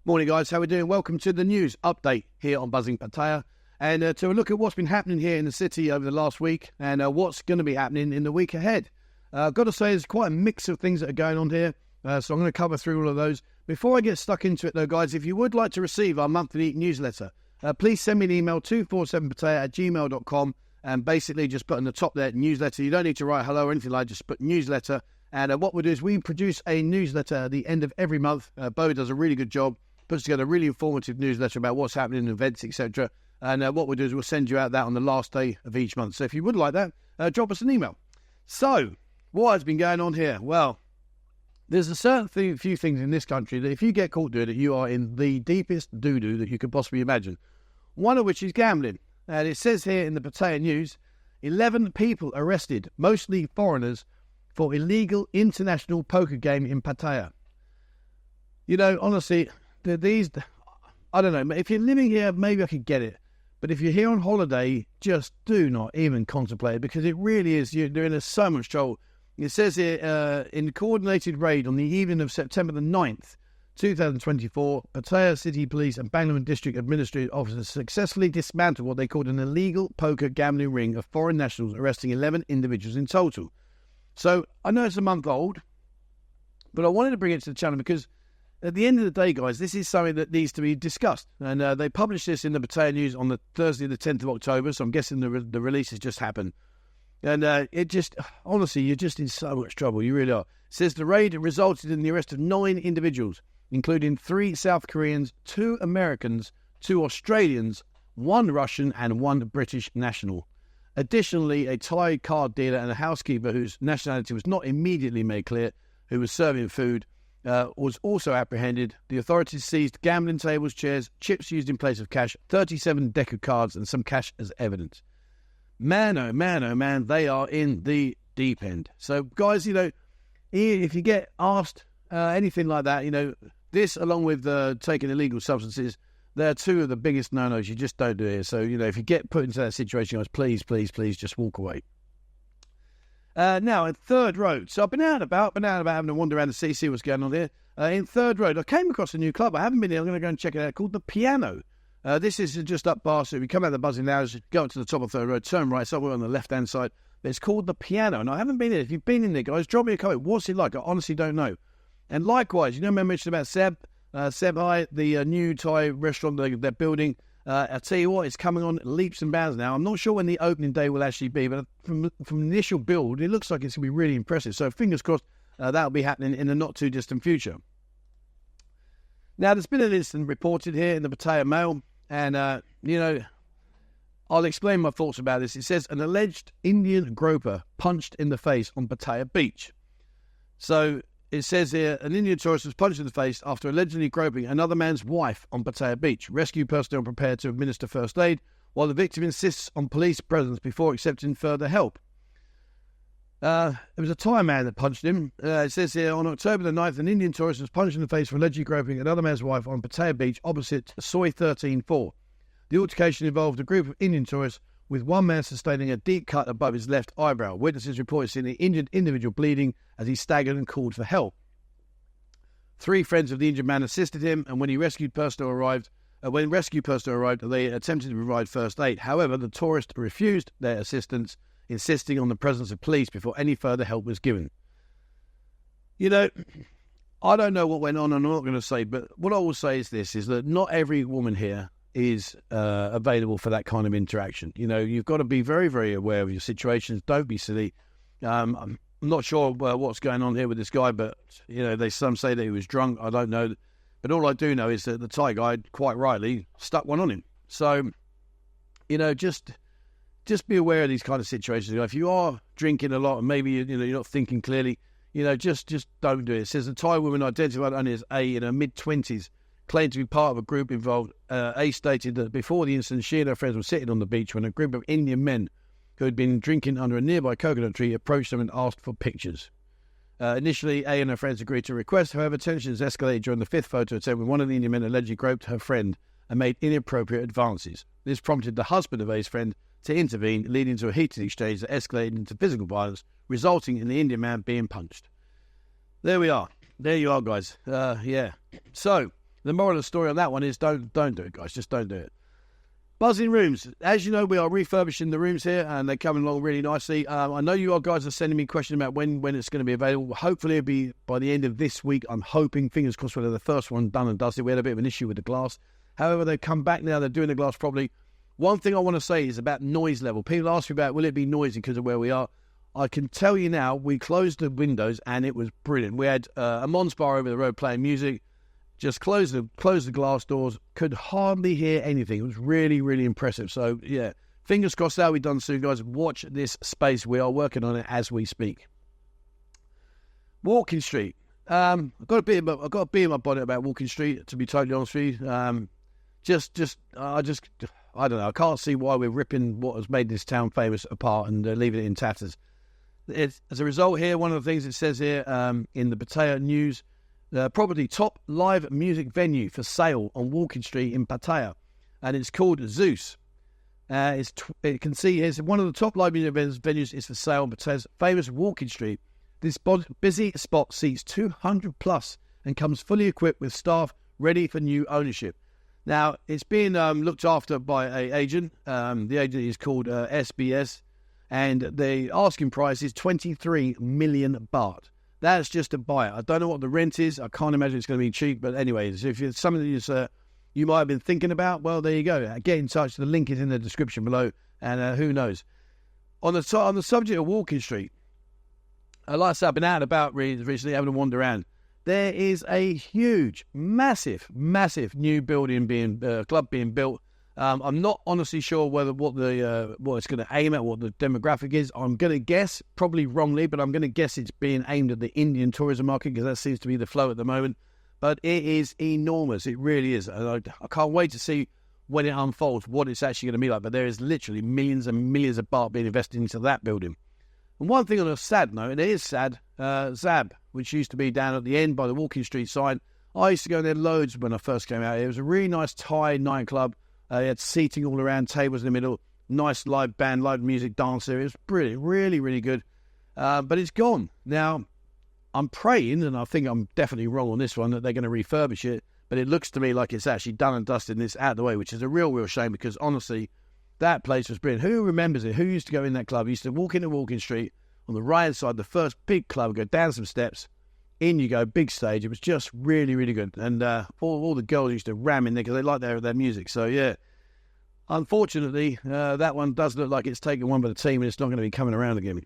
Morning, guys. How we doing? Welcome to the news update here on Buzzing Pattaya, and to look at what's been happening here in the city over the last week and what's going to be happening in the week ahead. I've got to say, there's quite a mix of things that are going on here, so I'm going to cover through all of those. Before I get stuck into it, though, guys, if you would like to receive our monthly newsletter, please send me an email, 247pattaya@gmail.com, and basically just put in the top there, newsletter. You don't need to write hello or anything like that, just put newsletter. And what we do is we produce a newsletter at the end of every month. Bo does a really good job, puts together a really informative newsletter about what's happening in events, etc. And what we'll do is we'll send you out that on the last day of each month. So if you would like that, drop us an email. So, what has been going on here? Well, there's a certain few things in this country that if you get caught doing it, you are in the deepest doo-doo that you could possibly imagine. One of which is gambling. And it says here in the Pattaya News, 11 people arrested, mostly foreigners, for illegal international poker game in Pattaya. You know, honestly, I don't know, if you're living here, maybe I could get it. But if you're here on holiday, just do not even contemplate it, because it really is, you're in so much trouble. It says here, in a coordinated raid on the evening of September the 9th, 2024, Pattaya City Police and Bangalore District Administrative Officers successfully dismantled what they called an illegal poker gambling ring of foreign nationals, arresting 11 individuals in total. So, I know it's a month old, but I wanted to bring it to the channel because at the end of the day, guys, this is something that needs to be discussed. And they published this in the Pattaya News on the Thursday, the 10th of October, so I'm guessing the release has just happened. And it just, honestly, you're just in so much trouble, you really are. It says the raid resulted in the arrest of 9 individuals, including 3 South Koreans, 2 Americans, 2 Australians, 1 Russian and 1 British national. Additionally, a Thai card dealer and a housekeeper whose nationality was not immediately made clear, who was serving food, was also apprehended. The authorities seized gambling tables, chairs, chips used in place of cash, 37 deck of cards and some cash as evidence. Man, oh man, oh man, they are in the deep end. So, guys, you know, if you get asked anything like that, you know, this along with taking illegal substances, they're 2 of the biggest no-nos. You just don't do it. So, you know, if you get put into that situation, guys, please, please, please just walk away. Now, in Third Road. So I've been out and about having a wander around the city, see what's going on here. In Third Road, I came across a new club. I haven't been here. I'm going to go and check it out, called The Piano. This is just up past. So if you come out of the Buzzing Lounge, go up to the top of Third Road, turn right, somewhere on the left-hand side. But it's called The Piano. And I haven't been in. If you've been in there, guys, drop me a comment. What's it like? I honestly don't know. And likewise, you know, I mentioned about Seb Hai, the new Thai restaurant they're building. I tell you what, it's coming on leaps and bounds now. I'm not sure when the opening day will actually be, but from the initial build, it looks like it's going to be really impressive. So fingers crossed that'll be happening in the not-too-distant future. Now, there's been an incident reported here in the Pattaya Mail, and, you know, I'll explain my thoughts about this. It says, an alleged Indian groper punched in the face on Pattaya Beach. So it says here, an Indian tourist was punched in the face after allegedly groping another man's wife on Pattaya Beach. Rescue personnel prepared to administer first aid, while the victim insists on police presence before accepting further help. It was a Thai man that punched him. It says here, on October the 9th, an Indian tourist was punched in the face for allegedly groping another man's wife on Pattaya Beach opposite Soi 13-4. The altercation involved a group of Indian tourists, with one man sustaining a deep cut above his left eyebrow. Witnesses reported seeing the injured individual bleeding as he staggered and called for help. 3 friends of the injured man assisted him, and when rescue personnel arrived, they attempted to provide first aid. However, the tourist refused their assistance, insisting on the presence of police before any further help was given. You know, I don't know what went on, and I'm not going to say, but what I will say is this, is that not every woman here is available for that kind of interaction. You know, you've got to be very, very aware of your situations. Don't be silly. I'm not sure what's going on here with this guy, but, you know, some say that he was drunk. I don't know. But all I do know is that the Thai guy, quite rightly, stuck one on him. So, you know, just be aware of these kind of situations. If you are drinking a lot and maybe, you know, you're not thinking clearly, you know, just don't do it. It says a Thai woman identified only as A in her mid-20s claimed to be part of a group involved. A stated that before the incident, she and her friends were sitting on the beach when a group of Indian men who had been drinking under a nearby coconut tree approached them and asked for pictures. Initially, A and her friends agreed to request. However, tensions escalated during the 5th photo attempt when one of the Indian men allegedly groped her friend and made inappropriate advances. This prompted the husband of A's friend to intervene, leading to a heated exchange that escalated into physical violence, resulting in the Indian man being punched. There we are. There you are, guys. Yeah. So, The moral of the story on that one is don't do it, guys. Just don't do it. Buzzing rooms. As you know, we are refurbishing the rooms here, and they're coming along really nicely. I know you guys are sending me questions about when it's going to be available. Hopefully, it'll be by the end of this week. I'm hoping, fingers crossed, we're the first one done and dusted. We had a bit of an issue with the glass. However, they've come back now. They're doing the glass properly. One thing I want to say is about noise level. People ask me about, will it be noisy because of where we are? I can tell you now, we closed the windows, and it was brilliant. We had a Mons bar over the road playing music. Just closed the glass doors, could hardly hear anything. It was really, really impressive. So, yeah, fingers crossed that'll be done soon, guys. Watch this space. We are working on it as we speak. Walking Street. I've got a bee in my bonnet about Walking Street, to be totally honest with you. I don't know. I can't see why we're ripping what has made this town famous apart and leaving it in tatters. As a result here, one of the things it says here in the Pattaya news, the property top live music venue for sale on Walking Street in Pattaya, and it's called Zeus. You can see here, one of the top live music venues is for sale on Pattaya's famous Walking Street. This busy spot seats 200 plus and comes fully equipped with staff ready for new ownership. Now, it's being looked after by an agent. The agent is called SBS, and the asking price is 23 million baht. That's just to buy it. I don't know what the rent is. I can't imagine it's going to be cheap. But anyways, if it's something that you might have been thinking about, well, there you go. Get in touch. The link is in the description below. And who knows? On the subject of Walking Street, like I said, I've been out and about recently, having a wander around. There is a huge, massive new building club being built. I'm not honestly sure what it's going to aim at, what the demographic is. I'm going to guess, probably wrongly, but I'm going to guess it's being aimed at the Indian tourism market because that seems to be the flow at the moment. But it is enormous. It really is. And I can't wait to see when it unfolds what it's actually going to be like. But there is literally millions and millions of baht being invested into that building. And one thing on a sad note, and it is sad, Zab, which used to be down at the end by the Walking Street sign. I used to go there loads when I first came out here. It was a really nice Thai nightclub. They had seating all around, tables in the middle, nice live band, live music, dancer. It was brilliant, really, really good. But it's gone. Now, I'm praying, and I think I'm definitely wrong on this one, that they're going to refurbish it. But it looks to me like it's actually done and dusted and it's out of the way, which is a real shame because, honestly, that place was brilliant. Who remembers it? Who used to go in that club? You used to walk into Walking Street, on the right side, the first big club, go down some steps, in you go, big stage. It was just really, really good. And all the girls used to ram in there because they like their music. So, yeah, unfortunately, that one does look like it's taken one by the team and it's not going to be coming around again.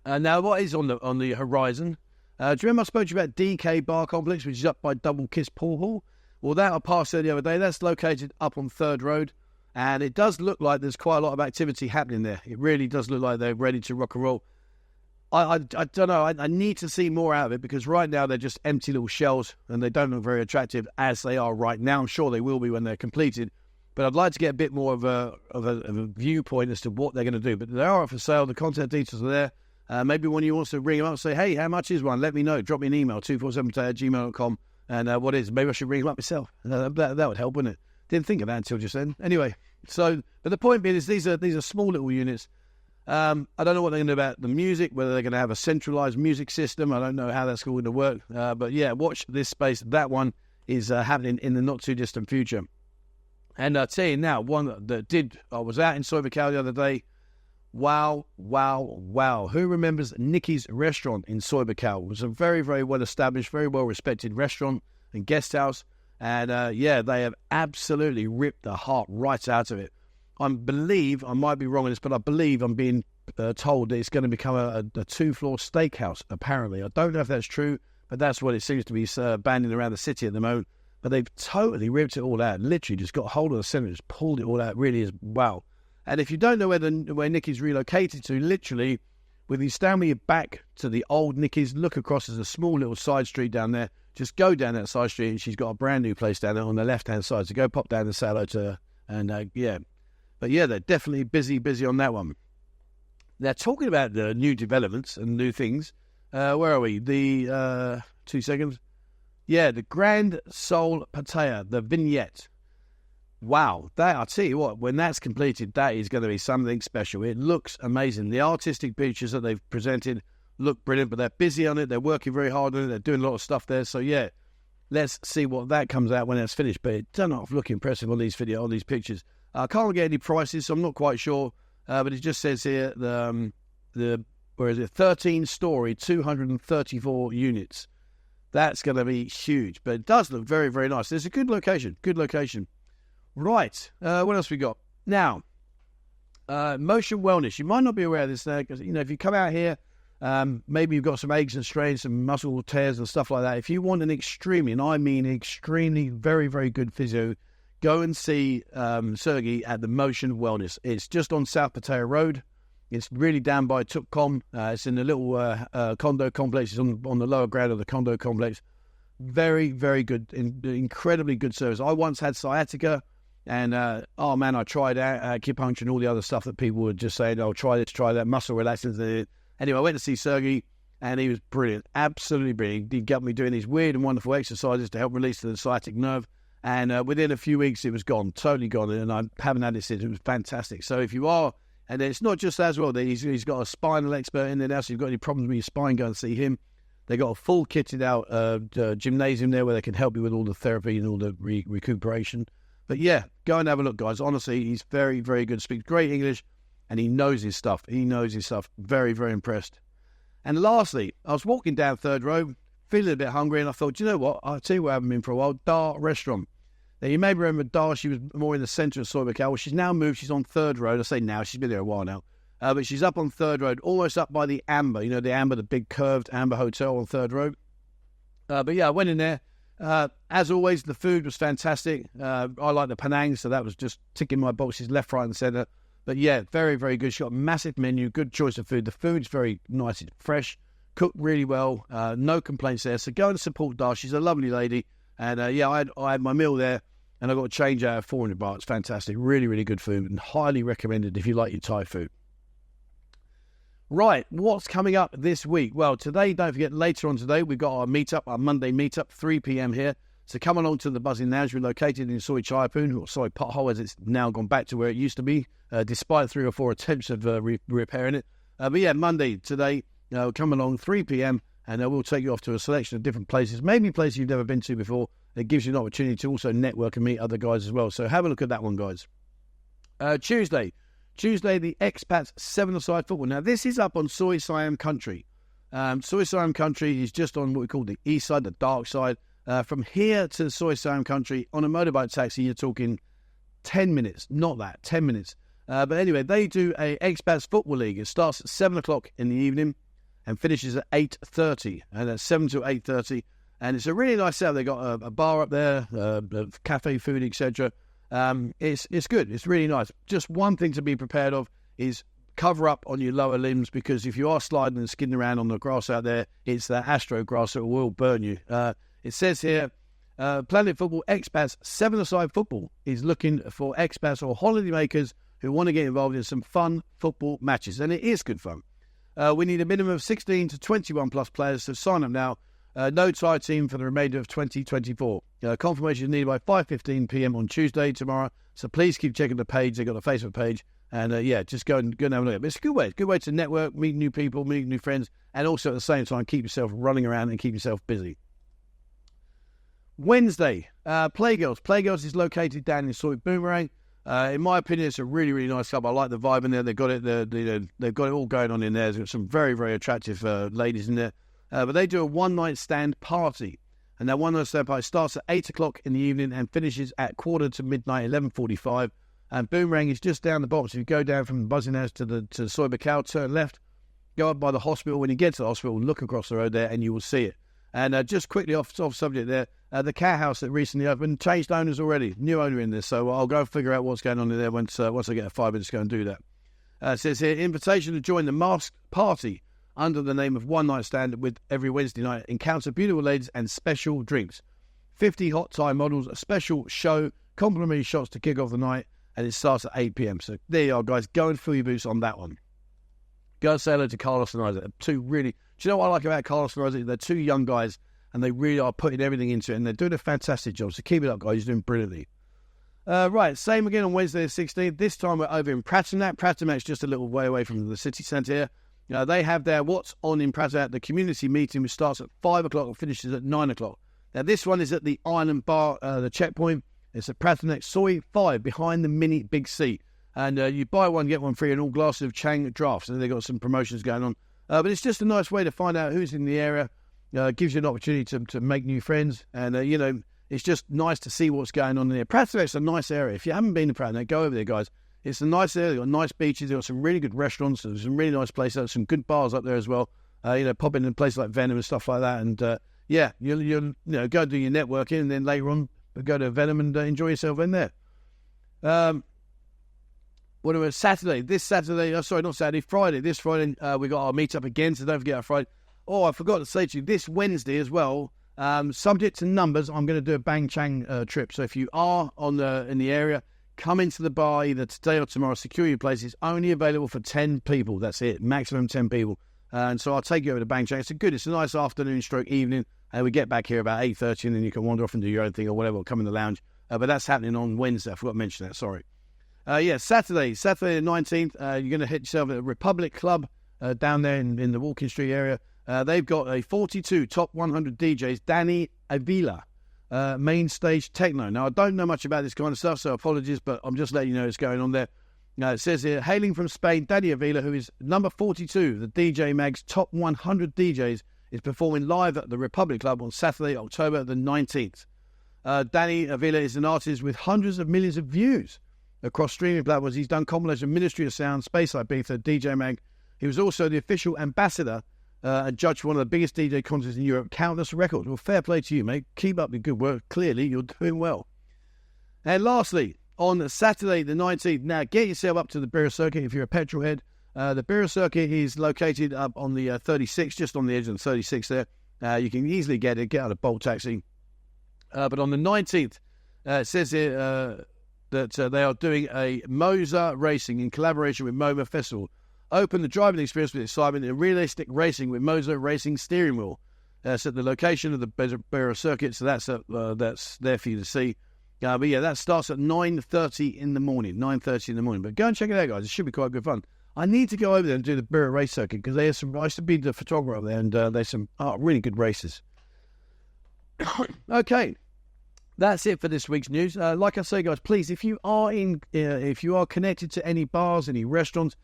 Now, what is on the horizon? Do you remember I spoke to you about DK Bar Complex, which is up by Double Kiss Pool Hall? Well, that I passed there the other day. That's located up on 3rd Road. And it does look like there's quite a lot of activity happening there. It really does look like they're ready to rock and roll. I don't know. I need to see more out of it because right now they're just empty little shells and they don't look very attractive as they are right now. I'm sure they will be when they're completed. But I'd like to get a bit more of a viewpoint as to what they're going to do. But they are up for sale. The contact details are there. Maybe when you want to ring them up and say, hey, how much is one? Let me know. Drop me an email, 247@gmail.com. And what is? Maybe I should ring them up myself. That would help, wouldn't it? Didn't think of that until just then. Anyway, but the point being is these are small little units. I don't know what they're going to do about the music, whether they're going to have a centralised music system. I don't know how that's going to work. But yeah, watch this space. That one is happening in the not too distant future. And I'll tell you now, one that I was out in Soibakal the other day. Wow. Who remembers Nicky's restaurant in Soibakal? It was a very, very well established, very well respected restaurant and guest house. And they have absolutely ripped the heart right out of it. I believe, I might be wrong on this, but I believe I'm being told that it's going to become a 2-floor steakhouse, apparently. I don't know if that's true, but that's what it seems to be banding around the city at the moment. But they've totally ripped it all out, literally just got hold of the centre, just pulled it all out. It really is wow. And if you don't know where Nicky's relocated to, literally, when you stand with your back to the old Nicky's, look across, there's a small little side street down there. Just go down that side street and she's got a brand new place down there on the left-hand side. So go pop down and say hello to her. And yeah. But yeah, they're definitely busy on that one. They're talking about the new developments and new things. Where are we? 2 seconds. Yeah, the Grand Seoul Pattaya, the vignette. Wow. I'll tell you what, when that's completed, that is going to be something special. It looks amazing. The artistic pictures that they've presented look brilliant, but they're busy on it. They're working very hard on it. They're doing a lot of stuff there. So, yeah, Let's see what that comes out when it's finished. But it does not look impressive on these pictures. I can't get any prices, so I'm not quite sure. But it just says here the 13-story, 234 units. That's going to be huge, but it does look very, very nice. It's a good location. Right. What else we got? Now, Motion Wellness. You might not be aware of this because, if you come out here, maybe you've got some aches and strains, some muscle tears and stuff like that. If you want an extremely, and I mean extremely, very, very good physio, go and see Sergey at the Motion Wellness. It's just on South Pattaya Road. It's really down by Tukkom. It's in a little condo complex. It's on the lower ground of the condo complex. Very, very good, incredibly good service. I once had sciatica, and I tried acupuncture and all the other stuff that people would just say, "Oh, try this, try that," muscle relaxants. Anyway, I went to see Sergey, and he was brilliant, absolutely brilliant. He got me doing these weird and wonderful exercises to help release the sciatic nerve. And within a few weeks, it was gone, totally gone. And I haven't had it since. It was fantastic. So if you are, and it's not just that as well, he's got a spinal expert in there now. So if you've got any problems with your spine, go and see him. They got a full kitted out gymnasium there where they can help you with all the therapy and all the recuperation. But yeah, go and have a look, guys. Honestly, he's very, very good. Speaks great English, and he knows his stuff. Very, very impressed. And lastly, I was walking down Third Road, feeling a bit hungry, and I thought, you know what? I'll tell you what I haven't been for a while. Dar Restaurant. Now, you may remember Dar, she was more in the centre of Soi Buakhao. Well, she's now moved. She's on Third Road. I say now, she's been there a while now. But she's up on Third Road, almost up by the Amber. You know, the Amber, the big curved Amber Hotel on Third Road. But yeah, I went in there. As always, the food was fantastic. I like the Penang, so that was just ticking my boxes left, right and centre. But yeah, very, very good. She's got a massive menu, good choice of food. The food's very nice, it's fresh, cooked really well. No complaints there. So go and support Dar. She's a lovely lady. And I had my meal there, and I got a change out of 400 baht. It's fantastic. Really, really good food, and highly recommended if you like your Thai food. Right, what's coming up this week? Well, today, don't forget, later on today, we've got our meetup, our Monday meetup, 3 p.m. here. So come along to the Buzzing Lounge. We're located in Soi Chaipoon, or Soi Pothole, as it's now gone back to where it used to be, despite 3 or 4 attempts of repairing it. But yeah, Monday today, come along, 3 p.m., and we'll take you off to a selection of different places, maybe places you've never been to before. It gives you an opportunity to also network and meet other guys as well. So have a look at that one, guys. Tuesday, the Expats 7-a-side football. Now, this is up on Soi Siam Country. Soi Siam Country is just on what we call the east side, the dark side. From here to Soi Siam Country, on a motorbike taxi, you're talking 10 minutes. Not that, 10 minutes. But anyway, they do a Expats Football League. It starts at 7 o'clock in the evening and finishes at 8:30. And that's 7 to 8:30. And it's a really nice setup. They got a bar up there, cafe food, etc. It's good. It's really nice. Just one thing to be prepared of is cover up on your lower limbs, because if you are sliding and skidding around on the grass out there, it's that astro grass that will burn you. It says here, Planet Football Expats 7-a-side football is looking for expats or holidaymakers who want to get involved in some fun football matches. And it is good fun. We need a minimum of 16 to 21 plus players, so sign up now. No Thai team for the remainder of 2024. Confirmation is needed by 5:15 p.m. on Tuesday, tomorrow. So please keep checking the page. They've got a Facebook page. And just go and have a look at it. But it's a good way. It's a good way to network, meet new people, meet new friends, and also at the same time keep yourself running around and keep yourself busy. Wednesday, Playgirls. Playgirls is located down in Soi Boomerang. In my opinion, it's a really, really nice club. I like the vibe in there. They've got it. They've got it all going on in there. There's got some very, very attractive ladies in there. But they do a one-night stand party. And that one-night stand party starts at 8 o'clock in the evening and finishes at quarter to midnight, 11:45. And Boomerang is just down the box. If you go down from the Buzzing House to Soi Buakhao, turn left, go up by the hospital. When you get to the hospital, look across the road there and you will see it. And just quickly off subject there, the cat house that recently opened changed owners already. New owner in this. So I'll go figure out what's going on in there once I get 5 minutes to go and do that. It says here, invitation to join the masked party under the name of One Night Stand with every Wednesday night. Encounter beautiful ladies and special drinks. 50 hot Thai models, a special show, complimentary shots to kick off the night, and it starts at 8 p.m. So there you are, guys. Go and fill your boots on that one. Go and say hello to Carlos and Isaac. Do you know what I like about Carlos and Isaac? They're 2 young guys, and they really are putting everything into it, and they're doing a fantastic job. So keep it up, guys. You're doing brilliantly. Right, same again on Wednesday the 16th. This time we're over in Pratunat. Pratunat's just a little way away from the city centre here. They have their What's On in Pratunat, the community meeting, which starts at 5 o'clock and finishes at 9 o'clock. Now, this one is at the Island Bar, the checkpoint. It's at Pattaya Soi 5, behind the mini Big C. And you buy one, get one free, and all glasses of Chang drafts. And they've got some promotions going on. But it's just a nice way to find out who's in the area. Gives you an opportunity to make new friends. And, it's just nice to see what's going on in there. Pattaya is a nice area. If you haven't been to Pattaya, go over there, guys. It's a nice area. They've got nice beaches. They've got some really good restaurants. There's some really nice places. There's some good bars up there as well. Pop in places like Venom and stuff like that. And, you'll go do your networking, and then later on, go to Venom and enjoy yourself in there. Saturday. This Saturday, Friday. This Friday, we got our meetup again, so don't forget our Friday. Oh, I forgot to say to you, this Wednesday as well, subject to numbers, I'm going to do a Bang Chang trip. So if you are in the area, come into the bar either today or tomorrow. Secure your place. It's only available for 10 people. That's it, maximum 10 people. And so I'll take you over to Bang Chang. It's a nice afternoon stroke evening. And we get back here about 8:30, and then you can wander off and do your own thing or whatever, or come in the lounge. But that's happening on Wednesday. I forgot to mention that, sorry. Saturday the 19th, you're going to hit yourself at a Republic Club down there in the Walking Street area. They've got a 42 top 100 DJs, Danny Avila, main stage techno. Now, I don't know much about this kind of stuff, so apologies, but I'm just letting you know what's going on there. It says here, hailing from Spain, Danny Avila, who is number 42, the DJ Mag's top 100 DJs, is performing live at the Republic Club on Saturday, October the 19th. Danny Avila is an artist with hundreds of millions of views across streaming platforms. He's done compilation Ministry of Sound, Space Ibiza, DJ Mag. He was also the official ambassador and judge for one of the biggest DJ contests in Europe, Countless Records. Well, fair play to you, mate. Keep up the good work. Clearly, you're doing well. And lastly, on Saturday the 19th, now get yourself up to the Beer Circuit if you're a petrol head. The Beer Circuit is located up on the 36, just on the edge of the 36 there. You can easily get out a Bolt taxi. But on the 19th, it says here that they are doing a Moza Racing in collaboration with MoMA Festival. Open the driving experience with excitement in realistic racing with Moza Racing steering wheel. It's at the location of the Beer Circuit, so that's there for you to see. That starts at 9:30 in the morning. 9:30 in the morning. But go and check it out, guys. It should be quite good fun. I need to go over there and do the Beer Race Circuit because I used to be the photographer up there, and there's some really good races. Okay, that's it for this week's news. Like I say, guys, please, if you are connected to any bars, any restaurants,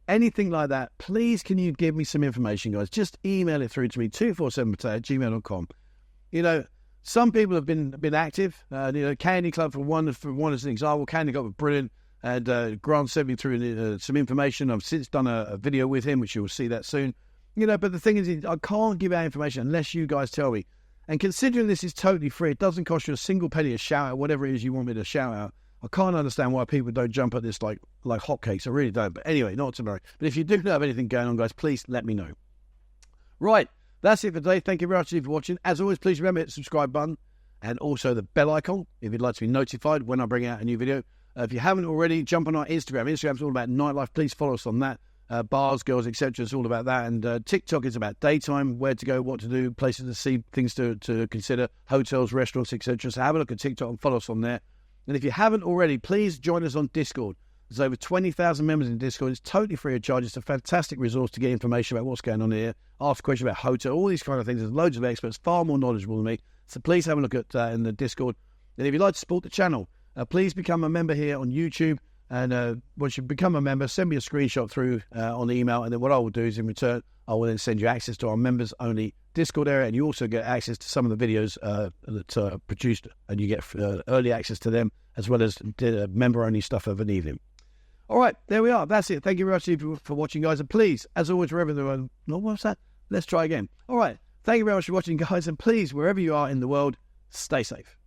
anything like that, please can you give me some information, guys? Just email it through to me, 247pattaya@gmail.com. Some people have been active. Candy Club for one as an example. Candy Club was brilliant. And Grant sent me through some information. I've since done a video with him, which you will see that soon. But the thing is, I can't give out information unless you guys tell me. And considering this is totally free, it doesn't cost you a single penny a shout out, whatever it is you want me to shout out. I can't understand why people don't jump at this like hotcakes. I really don't. But anyway, not to worry. But if you do know of anything going on, guys, please let me know. Right, that's it for today. Thank you very much for watching. As always, please remember to hit the subscribe button and also the bell icon if you'd like to be notified when I bring out a new video. If you haven't already, jump on our Instagram. Instagram's all about nightlife. Please follow us on that. Bars, girls, etc. It's all about that. And TikTok is about daytime, where to go, what to do, places to see, things to consider, hotels, restaurants, etc. So have a look at TikTok and follow us on there. And if you haven't already, please join us on Discord. There's over 20,000 members in Discord. It's totally free of charge. It's a fantastic resource to get information about what's going on here, ask questions about hotel, all these kind of things. There's loads of experts, far more knowledgeable than me. So please have a look at in the Discord. And if you'd like to support the channel, please become a member here on YouTube. And once you become a member, send me a screenshot through on email. And then what I will do is in return, I will then send you access to our members-only Discord area. And you also get access to some of the videos that are produced. And you get early access to them, as well as member-only stuff of an evening. All right, there we are. That's it. Thank you very much for watching, guys. And please, as always, wherever the world... No, what's that? Let's try again. All right. Thank you very much for watching, guys. And please, wherever you are in the world, stay safe.